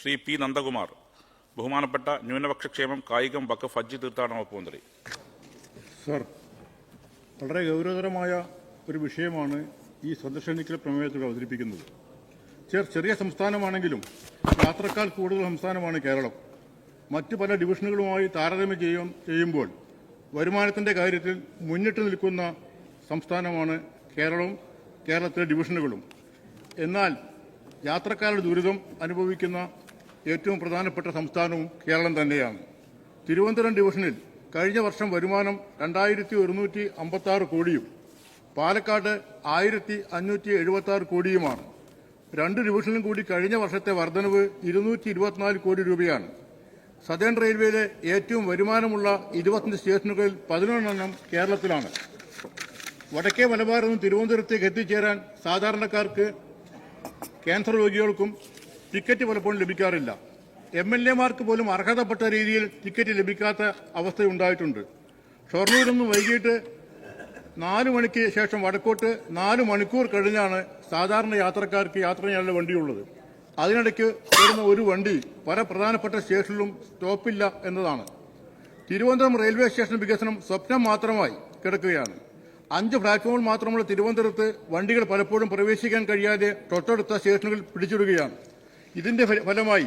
Shri P Nandakumar, ബഹുമാനപ്പെട്ട ന്യൂനപക്ഷ ക്ഷേമം, കായികം, വഖഫ്, ഹജ്ജ്, തീർത്ഥാടന വകുപ്പ് മന്ത്രി. സർ, വളരെ ഗൗരവതരമായ ഒരു വിഷയമാണ് ഈ സന്ദർശനിക്കൽ പ്രമേയത്തിൽ അവതരിപ്പിക്കുന്നത്. ചെറിയ സംസ്ഥാനമാണെങ്കിലും യാത്രക്കാർ കൂടുതൽ സംസ്ഥാനമാണ് കേരളം. മറ്റ് പല ഡിവിഷനുകളുമായി താരതമ്യം ചെയ്യുമ്പോൾ വരുമാനത്തിന്റെ കാര്യത്തിൽ മുന്നിട്ട് നിൽക്കുന്ന സംസ്ഥാനമാണ് കേരളവും കേരളത്തിലെ ഡിവിഷനുകളും. എന്നാൽ യാത്രക്കാരുടെ ദുരിതം അനുഭവിക്കുന്ന ഏറ്റവും പ്രധാനപ്പെട്ട സംസ്ഥാനവും കേരളം തന്നെയാണ്. തിരുവനന്തപുരം ഡിവിഷനിൽ കഴിഞ്ഞ വർഷം വരുമാനം 2156 കോടിയും പാലക്കാട് 1576 കോടിയുമാണ്. രണ്ട് ഡിവിഷനിലും കൂടി കഴിഞ്ഞ വർഷത്തെ വർധനവ് 224 കോടി രൂപയാണ്. സദേൺ റെയിൽവേയിലെ ഏറ്റവും വരുമാനമുള്ള 25 സ്റ്റേഷനുകളിൽ 11 കേരളത്തിലാണ്. വടക്കേ മലബാറിൽ നിന്നും തിരുവനന്തപുരത്തേക്ക് എത്തിച്ചേരാൻ സാധാരണക്കാർക്ക്, ക്യാൻസർ രോഗികൾക്കും ടിക്കറ്റ് പലപ്പോഴും ലഭിക്കാറില്ല. MLA-മാർക്ക് പോലും അർഹതപ്പെട്ട രീതിയിൽ ടിക്കറ്റ് ലഭിക്കാത്ത അവസ്ഥയുണ്ടായിട്ടുണ്ട്. ഷൊർണൂരിൽ നിന്നും വൈകിട്ട് 4 മണിക്ക് ശേഷം വടക്കോട്ട് 4 മണിക്കൂർ കഴിഞ്ഞാണ് സാധാരണ യാത്രക്കാർക്ക് യാത്ര ചെയ്യാനുള്ള വണ്ടിയുള്ളത്. അതിനിടയ്ക്ക് വരുന്ന ഒരു വണ്ടി പല പ്രധാനപ്പെട്ട സ്റ്റേഷനിലും സ്റ്റോപ്പില്ല എന്നതാണ്. തിരുവനന്തപുരം റെയിൽവേ സ്റ്റേഷൻ വികസനം സ്വപ്നം മാത്രമായി കിടക്കുകയാണ്. 5 പ്ലാറ്റ്ഫോമുകൾ മാത്രമുള്ള തിരുവനന്തപുരത്ത് വണ്ടികൾ പലപ്പോഴും പ്രവേശിക്കാൻ കഴിയാതെ തൊട്ടടുത്ത സ്റ്റേഷനുകൾ പിടിച്ചിടുകയാണ്. ഇതിന്റെ ഫലമായി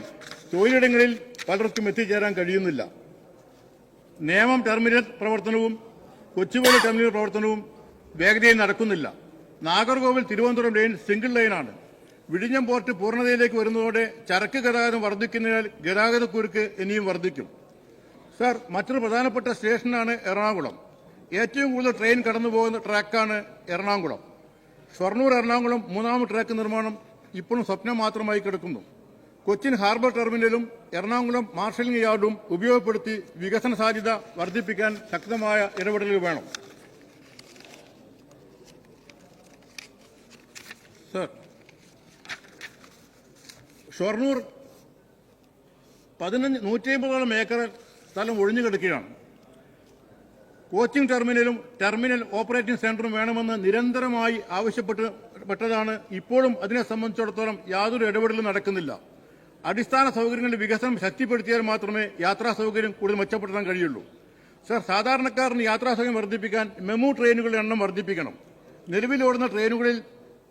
തൊഴിലിടങ്ങളിൽ പലർക്കും എത്തിച്ചേരാൻ കഴിയുന്നില്ല. നേമം ടെർമിനൽ പ്രവർത്തനവും കൊച്ചുവേളി ടെർമിനൽ പ്രവർത്തനവും വേഗതയിൽ നടക്കുന്നില്ല. നാഗർകോവിൽ തിരുവനന്തപുരം ലൈൻ സിംഗിൾ ലൈനാണ്. വിഴിഞ്ഞം പോർട്ട് പൂർണ്ണതയിലേക്ക് വരുന്നതോടെ ചരക്ക് ഗതാഗതം വർദ്ധിക്കുന്നതിനാൽ ഗതാഗതക്കുരുക്ക് ഇനിയും വർദ്ധിക്കും. സർ, മറ്റൊരു പ്രധാനപ്പെട്ട സ്റ്റേഷനാണ് എറണാകുളം. ഏറ്റവും കൂടുതൽ ട്രെയിൻ കടന്നുപോകുന്ന ട്രാക്കാണ് എറണാകുളം. ഷൊർണൂർ എറണാകുളം 3ാം ട്രാക്ക് നിർമ്മാണം ഇപ്പോഴും സ്വപ്നം മാത്രമായി കിടക്കുന്നു. കൊച്ചിൻ ഹാർബർ ടെർമിനലും എറണാകുളം മാർഷലിംഗ് യാർഡും ഉപയോഗപ്പെടുത്തി വികസന സാധ്യത വർദ്ധിപ്പിക്കാൻ ശക്തമായ ഇടപെടലുകൾ വേണം. സർ, ഷൊർണൂർ 150ഓളം ഏക്കർ സ്ഥലം ഒഴിഞ്ഞു കിടക്കുകയാണ്. കോച്ചിംഗ് ടെർമിനലും ടെർമിനൽ ഓപ്പറേറ്റിംഗ് സെന്ററും വേണമെന്ന് നിരന്തരമായി ആവശ്യപ്പെട്ടതാണ്. ഇപ്പോഴും അതിനെ സംബന്ധിച്ചിടത്തോളം യാതൊരു ഇടപെടലും നടക്കുന്നില്ല. അടിസ്ഥാന സൗകര്യങ്ങളുടെ വികസനം ശക്തിപ്പെടുത്തിയാൽ മാത്രമേ യാത്രാ സൗകര്യം കൂടുതൽ മെച്ചപ്പെടുത്താൻ കഴിയുള്ളൂ. സർ, സാധാരണക്കാരന് യാത്രാ സൗകര്യം വർദ്ധിപ്പിക്കാൻ മെമു ട്രെയിനുകളുടെ എണ്ണം വർദ്ധിപ്പിക്കണം. നിലവിലോടുന്ന ട്രെയിനുകളിൽ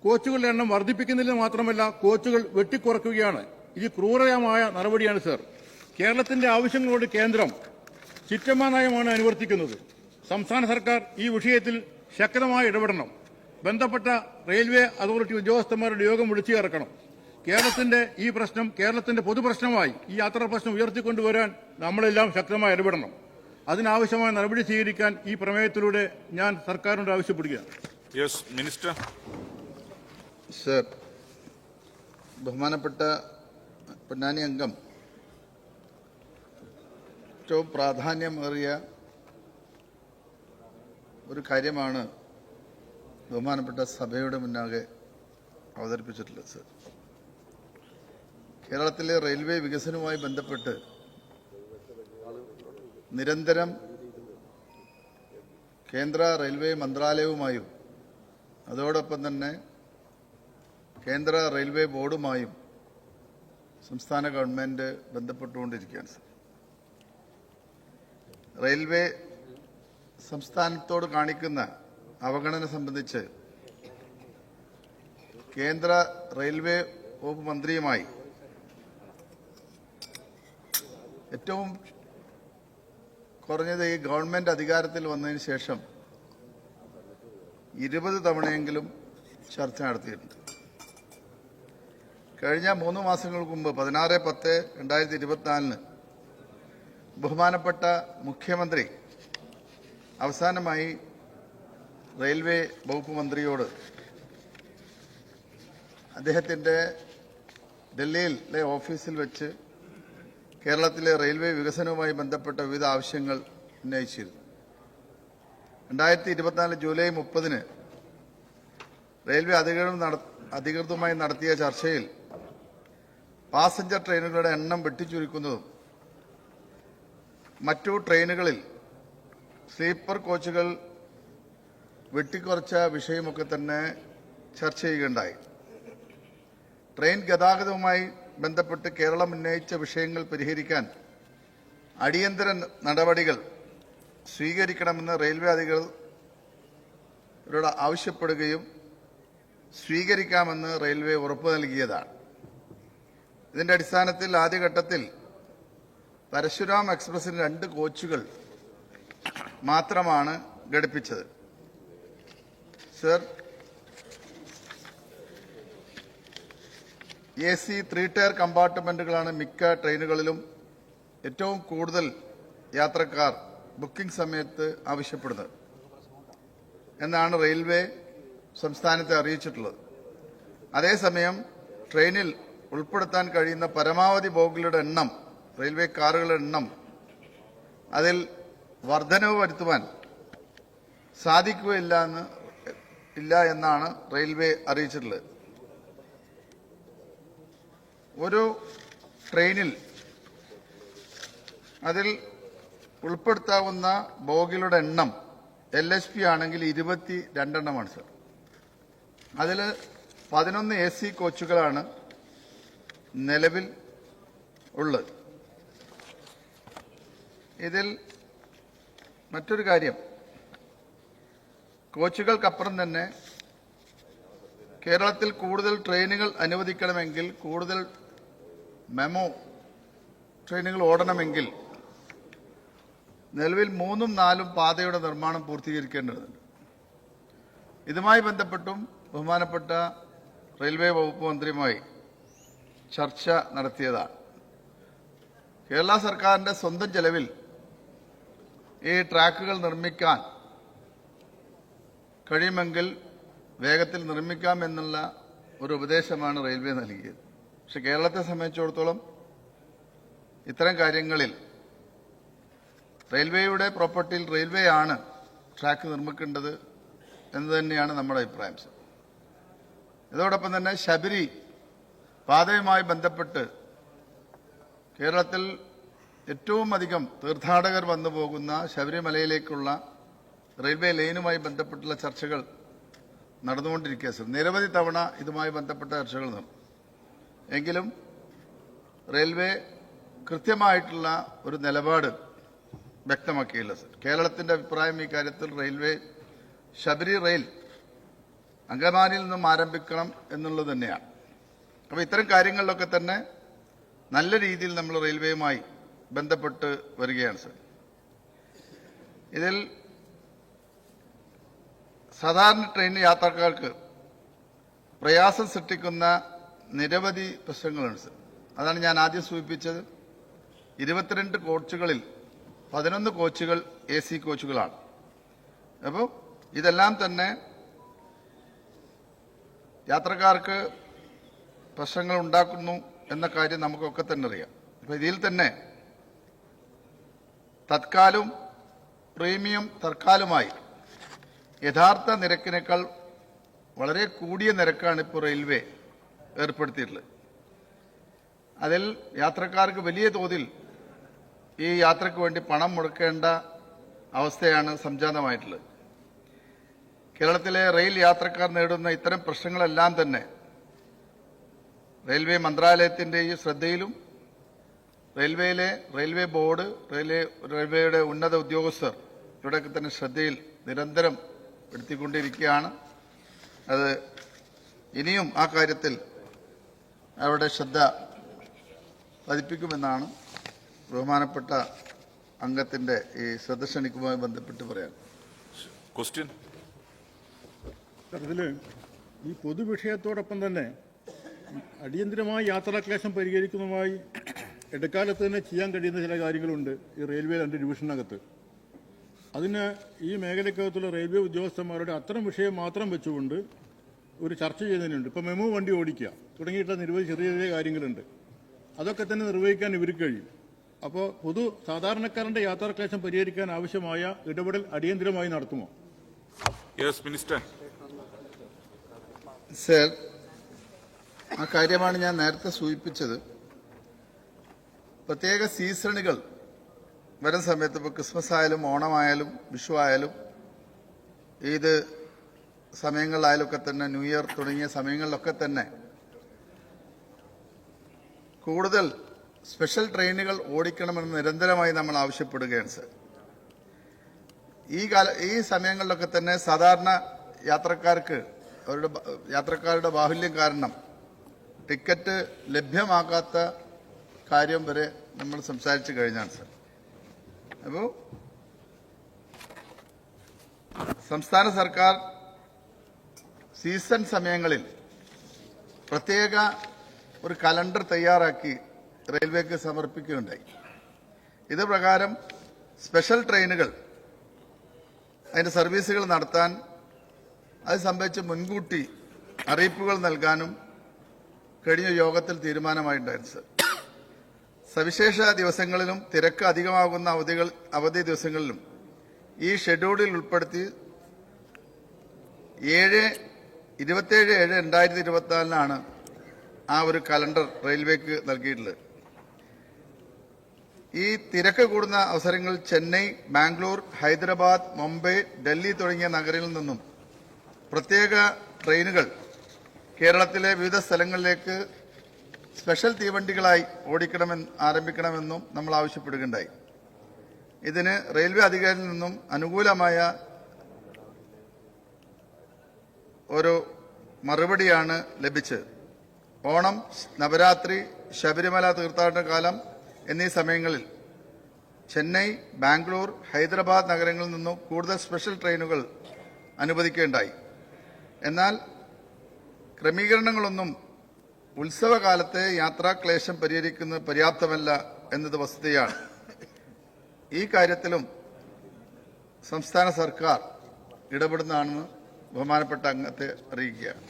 കോച്ചുകളുടെ എണ്ണം വർദ്ധിപ്പിക്കുന്നില്ലെന്ന് മാത്രമല്ല, കോച്ചുകൾ വെട്ടിക്കുറയ്ക്കുകയാണ്. ഇത് ക്രൂരമായ നടപടിയാണ്. സർ, കേരളത്തിന്റെ ആവശ്യങ്ങളോട് കേന്ദ്രം ചിറ്റമ്മ നയമാണ് അനുവർത്തിക്കുന്നത്. സംസ്ഥാന സർക്കാർ ഈ വിഷയത്തിൽ ശക്തമായി ഇടപെടണം. ബന്ധപ്പെട്ട റെയിൽവേ അതോറിറ്റി ഉദ്യോഗസ്ഥന്മാരുടെ യോഗം വിളിച്ചു ചേർക്കണം. കേരളത്തിന്റെ ഈ പ്രശ്നം കേരളത്തിന്റെ പൊതുപ്രശ്നമായി ഈ യാത്രാ പ്രശ്നം ഉയർത്തിക്കൊണ്ടുവരാൻ നമ്മളെല്ലാം ശക്തമായി ഇടപെടണം. അതിനാവശ്യമായ നടപടി സ്വീകരിക്കാൻ ഈ പ്രമേയത്തിലൂടെ ഞാൻ സർക്കാരിനോട് ആവശ്യപ്പെടുകയാണ്. മിനിസ്റ്റർ. സർ, ബഹുമാനപ്പെട്ട പൊന്നാനി അംഗം ഏറ്റവും പ്രാധാന്യമേറിയ ഒരു കാര്യമാണ് ബഹുമാനപ്പെട്ട സഭയുടെ മുന്നാകെ അവതരിപ്പിച്ചിട്ടുള്ളത്. സർ, കേരളത്തിലെ റെയിൽവേ വികസനവുമായി ബന്ധപ്പെട്ട് നിരന്തരം കേന്ദ്ര റെയിൽവേ മന്ത്രാലയവുമായും അതോടൊപ്പം തന്നെ കേന്ദ്ര റെയിൽവേ ബോർഡുമായും സംസ്ഥാന ഗവൺമെന്റ് ബന്ധപ്പെട്ടുകൊണ്ടിരിക്കുകയാണ്. സർ, റെയിൽവേ സംസ്ഥാനത്തോട് കാണിക്കുന്ന അവഗണന സംബന്ധിച്ച് കേന്ദ്ര റെയിൽവേ വകുപ്പ് മന്ത്രിയുമായി ഏറ്റവും കുറഞ്ഞത് ഈ ഗവൺമെന്റ് അധികാരത്തിൽ വന്നതിന് ശേഷം 20 തവണയെങ്കിലും ചർച്ച നടത്തിയിട്ടുണ്ട്. കഴിഞ്ഞ 3 മാസങ്ങൾക്ക് മുമ്പ് 16/10/2024 ബഹുമാനപ്പെട്ട മുഖ്യമന്ത്രി അവസാനമായി റെയിൽവേ വകുപ്പ് മന്ത്രിയോട് അദ്ദേഹത്തിന്റെ ഡൽഹിയിലെ ഓഫീസിൽ വെച്ച് കേരളത്തിലെ റെയിൽവേ വികസനവുമായി ബന്ധപ്പെട്ട വിവിധ ആവശ്യങ്ങൾ ഉന്നയിച്ചിരുന്നു. 2024 ജൂലൈ 30 റെയിൽവേ അധികൃതരുമായി നടത്തിയ ചർച്ചയിൽ പാസഞ്ചർ ട്രെയിനുകളുടെ എണ്ണം വെട്ടിച്ചുരുക്കുന്നതും മറ്റു ട്രെയിനുകളിൽ സ്ലീപ്പർ കോച്ചുകൾ വെട്ടിക്കുറച്ച വിഷയമൊക്കെ തന്നെ ചർച്ച ചെയ്യുകയുണ്ടായി. ട്രെയിൻ ഗതാഗതവുമായി ബന്ധപ്പെട്ട് കേരളം ഉന്നയിച്ച വിഷയങ്ങൾ പരിഹരിക്കാൻ അടിയന്തര നടപടികൾ സ്വീകരിക്കണമെന്ന് റെയിൽവേ അധികൃതരോട് ആവശ്യപ്പെടുകയും സ്വീകരിക്കാമെന്ന് റെയിൽവേ ഉറപ്പു നൽകിയതാണ്. ഇതിന്റെ അടിസ്ഥാനത്തിൽ ആദ്യഘട്ടത്തിൽ പരശുരാം എക്സ്പ്രസിന് 2 കോച്ചുകൾ മാത്രമാണ് ഘടിപ്പിച്ചത്. സർ, AC 3 ടയർ കമ്പാർട്ട്മെന്റുകളാണ് മിക്ക ട്രെയിനുകളിലും ഏറ്റവും കൂടുതൽ യാത്രക്കാർ ബുക്കിംഗ് സമയത്ത് ആവശ്യപ്പെടുന്നത് എന്നാണ് റെയിൽവേ സംസ്ഥാനത്തെ അറിയിച്ചിട്ടുള്ളത്. അതേസമയം ട്രെയിനിൽ ഉൾപ്പെടുത്താൻ കഴിയുന്ന പരമാവധി ബോഗികളുടെ എണ്ണം, റെയിൽവേ കാറുകളുടെ എണ്ണം, അതിൽ വർധനവ് വരുത്തുവാൻ സാധിക്കുകയില്ല എന്നാണ് റെയിൽവേ അറിയിച്ചിട്ടുള്ളത്. ഒരു ട്രെയിനിൽ അതിൽ ഉൾപ്പെടുത്താവുന്ന ബോഗികളുടെ എണ്ണം LHP ആണെങ്കിൽ 22 എണ്ണമാണ് സർ. അതിൽ 11 AC കോച്ചുകളാണ് നിലവിൽ ഉള്ളത്. ഇതിൽ മറ്റൊരു കാര്യം, കോച്ചുകൾക്കപ്പുറം തന്നെ കേരളത്തിൽ കൂടുതൽ ട്രെയിനുകൾ അനുവദിക്കണമെങ്കിൽ, കൂടുതൽ മെമോ ട്രെയിനുകൾ ഓടണമെങ്കിൽ നിലവിൽ 3ഉം 4ഉം പാതയുടെ നിർമ്മാണം പൂർത്തീകരിക്കേണ്ടതുണ്ട്. ഇതുമായി ബന്ധപ്പെട്ടും ബഹുമാനപ്പെട്ട റെയിൽവേ വകുപ്പ് മന്ത്രിയുമായി ചർച്ച നടത്തിയതാണ്. കേരള സർക്കാരിന്റെ സ്വന്തം ചെലവിൽ ഈ ട്രാക്കുകൾ നിർമ്മിക്കാൻ കഴിയുമെങ്കിൽ വേഗത്തിൽ നിർമ്മിക്കാമെന്നുള്ള ഒരു ഉപദേശമാണ് റെയിൽവേ നൽകിയത്. പക്ഷെ കേരളത്തെ സംബന്ധിച്ചിടത്തോളം ഇത്തരം കാര്യങ്ങളിൽ റെയിൽവേയുടെ പ്രോപ്പർട്ടിയിൽ റെയിൽവേ ആണ് ട്രാക്ക് നിർമ്മിക്കേണ്ടത് എന്ന് തന്നെയാണ് നമ്മുടെ അഭിപ്രായം. ഇതോടൊപ്പം തന്നെ ശബരി പാതയുമായി ബന്ധപ്പെട്ട് കേരളത്തിൽ ഏറ്റവും അധികം തീർത്ഥാടകർ വന്നു പോകുന്ന ശബരിമലയിലേക്കുള്ള റെയിൽവേ ലൈനുമായി ബന്ധപ്പെട്ടുള്ള ചർച്ചകൾ നടന്നുകൊണ്ടിരിക്കുക സർ. നിരവധി തവണ ഇതുമായി ബന്ധപ്പെട്ട ചർച്ചകൾ നടന്നു. എങ്കിലും റെയിൽവേ കൃത്യമായിട്ടുള്ള ഒരു നിലപാട് വ്യക്തമാക്കിയില്ല സർ. കേരളത്തിന്റെ അഭിപ്രായം ഈ കാര്യത്തിൽ റെയിൽവേ ശബരി റെയിൽ അങ്കമാലിയിൽ നിന്നും ആരംഭിക്കണം എന്നുള്ളത് തന്നെയാണ്. അപ്പോൾ ഇത്തരം കാര്യങ്ങളിലൊക്കെ തന്നെ നല്ല രീതിയിൽ നമ്മൾ റെയിൽവേയുമായി ബന്ധപ്പെട്ട് വരികയാണ് സർ. ഇതിൽ സാധാരണ ട്രെയിൻ യാത്രക്കാർക്ക് പ്രയാസം സൃഷ്ടിക്കുന്ന നിരവധി പ്രശ്നങ്ങളുണ്ട് സർ. അതാണ് ഞാൻ ആദ്യം സൂചിപ്പിച്ചത്. 22 കോച്ചുകളിൽ 11 കോച്ചുകൾ AC കോച്ചുകളാണ്. അപ്പോൾ ഇതെല്ലാം തന്നെ യാത്രക്കാർക്ക് പ്രശ്നങ്ങൾ ഉണ്ടാക്കുന്നു എന്ന കാര്യം നമുക്കൊക്കെ തന്നെ അറിയാം. അപ്പോൾ ഇതിൽ തന്നെ തത്കാലും പ്രീമിയം തൽക്കാലുമായി യഥാർത്ഥ നിരക്കിനേക്കാൾ വളരെ കൂടിയ നിരക്കാണ് ഇപ്പോൾ റെയിൽവേ ഏർപ്പെടുത്തിയിട്ടുള്ളത്. അതിൽ യാത്രക്കാർക്ക് വലിയ തോതിൽ ഈ യാത്രയ്ക്ക് വേണ്ടി പണം മുടക്കേണ്ട അവസ്ഥയാണ് സംജാതമായിട്ടുള്ളത്. കേരളത്തിലെ റെയിൽ യാത്രക്കാർ നേരിടുന്ന ഇത്തരം പ്രശ്നങ്ങളെല്ലാം തന്നെ റെയിൽവേ മന്ത്രാലയത്തിന്റെ ഈ ശ്രദ്ധയിലും റെയിൽവേ ബോർഡ്, റെയിൽവേയുടെ ഉന്നത ഉദ്യോഗസ്ഥർ ഇവിടെയൊക്കെ തന്നെ ശ്രദ്ധയിൽ നിരന്തരം എടുത്തിക്കൊണ്ടിരിക്കുകയാണ്. അത് ഇനിയും ആ കാര്യത്തിൽ അവരുടെ ശ്രദ്ധ പതിപ്പിക്കുമെന്നാണ് ബഹുമാനപ്പെട്ട അംഗത്തിന്റെ ഈ ശ്രദ്ധ ക്ഷണിക്കുമായി ബന്ധപ്പെട്ട് പറയാൻ. ക്വസ്റ്റ്യൻ ഇതിൽ ഈ പൊതുവിഷയത്തോടൊപ്പം തന്നെ അടിയന്തരമായി യാത്രാക്ലേശം പരിഹരിക്കുന്നതുമായി ഇടക്കാലത്ത് തന്നെ ചെയ്യാൻ കഴിയുന്ന ചില കാര്യങ്ങളുണ്ട് ഈ റെയിൽവേ 2 ഡിവിഷനകത്ത്. അതിന് ഈ മേഖലക്കകത്തുള്ള റെയിൽവേ ഉദ്യോഗസ്ഥന്മാരുടെ അത്തരം വിഷയം മാത്രം വെച്ചുകൊണ്ട് ഒരു ചർച്ച ചെയ്യുന്നതിനുണ്ട്. ഇപ്പോൾ മെമു വണ്ടി ഓടിക്കുക തുടങ്ങിയിട്ടുള്ള നിരവധി ചെറിയ ചെറിയ കാര്യങ്ങളുണ്ട്. അതൊക്കെ തന്നെ നിർവഹിക്കാൻ ഇവർക്ക് കഴിയും. അപ്പോൾ സാധാരണക്കാരന്റെ യാത്രാക്ലേശം പരിഹരിക്കാൻ ആവശ്യമായ ഇടപെടൽ അടിയന്തരമായി നടത്തുമോ? Yes minister. സർ, ആ കാര്യമാണ് ഞാൻ നേരത്തെ സൂചിപ്പിച്ചത്. പ്രത്യേക സീസണുകൾ വരുന്ന സമയത്ത് ഇപ്പോൾ ക്രിസ്മസ് ആയാലും ഓണമായാലും വിഷു ആയാലും ഈദ് സമയങ്ങളിലായാലൊക്കെ തന്നെ ന്യൂ ഇയർ തുടങ്ങിയ സമയങ്ങളിലൊക്കെ തന്നെ കൂടുതൽ സ്പെഷ്യൽ ട്രെയിനുകൾ ഓടിക്കണമെന്ന് നിരന്തരമായി നമ്മൾ ആവശ്യപ്പെടുകയാണ് സർ. ഈ സമയങ്ങളിലൊക്കെ തന്നെ സാധാരണ യാത്രക്കാരുടെ ബാഹുല്യം കാരണം ടിക്കറ്റ് ലഭ്യമാക്കാത്ത കാര്യം വരെ നമ്മൾ സംസാരിച്ചു കഴിഞ്ഞാണ് സർ. അപ്പോൾ സംസ്ഥാന സർക്കാർ സീസൺ സമയങ്ങളിൽ പ്രത്യേക ഒരു കലണ്ടർ തയ്യാറാക്കി റെയിൽവേക്ക് സമർപ്പിക്കുകയുണ്ടായി. ഇത് പ്രകാരം സ്പെഷ്യൽ ട്രെയിനുകൾ അതിന്റെ സർവീസുകൾ നടത്താൻ അത് സംബന്ധിച്ച് മുൻകൂട്ടി അറിയിപ്പുകൾ നൽകാനും കഴിഞ്ഞ യോഗത്തിൽ തീരുമാനമായിട്ടുണ്ടായിരുന്നു സർ. സവിശേഷ ദിവസങ്ങളിലും തിരക്ക് അധികമാകുന്ന അവധി ദിവസങ്ങളിലും ഈ ഷെഡ്യൂളിൽ ഉൾപ്പെടുത്തി 27/7/2024 ആ ഒരു കലണ്ടർ റെയിൽവേക്ക് നൽകിയിട്ടുള്ളത്. ഈ തിരക്ക് കൂടുന്ന അവസരങ്ങളിൽ ചെന്നൈ, ബാംഗ്ലൂർ, ഹൈദരാബാദ്, മുംബൈ, ഡൽഹി തുടങ്ങിയ നഗരങ്ങളിൽ നിന്നും പ്രത്യേക ട്രെയിനുകൾ കേരളത്തിലെ വിവിധ സ്ഥലങ്ങളിലേക്ക് സ്പെഷ്യൽ തീവണ്ടികളായി ആരംഭിക്കണമെന്നും നമ്മൾ ആവശ്യപ്പെടുകയുണ്ടായി. ഇതിന് റെയിൽവേ അധികാരിയിൽ നിന്നും അനുകൂലമായ ഒരു മറുപടിയാണ് ലഭിച്ചത്. ഓണം, നവരാത്രി, ശബരിമല തീർത്ഥാടന കാലം എന്നീ സമയങ്ങളിൽ ചെന്നൈ, ബാംഗ്ലൂർ, ഹൈദരാബാദ് നഗരങ്ങളിൽ നിന്നും കൂടുതൽ സ്പെഷ്യൽ ട്രെയിനുകൾ അനുവദിക്കുകയുണ്ടായി. എന്നാൽ ക്രമീകരണങ്ങളൊന്നും ഉത്സവകാലത്തെ യാത്രാക്ലേശം പരിഹരിക്കുന്നത് പര്യാപ്തമല്ല എന്നത് വസ്തുതയാണ്. ഈ കാര്യത്തിലും സംസ്ഥാന സർക്കാർ ഇടപെടുന്നതാണെന്ന് ബഹുമാനപ്പെട്ട അംഗത്തെ അറിയിക്കുകയാണ്.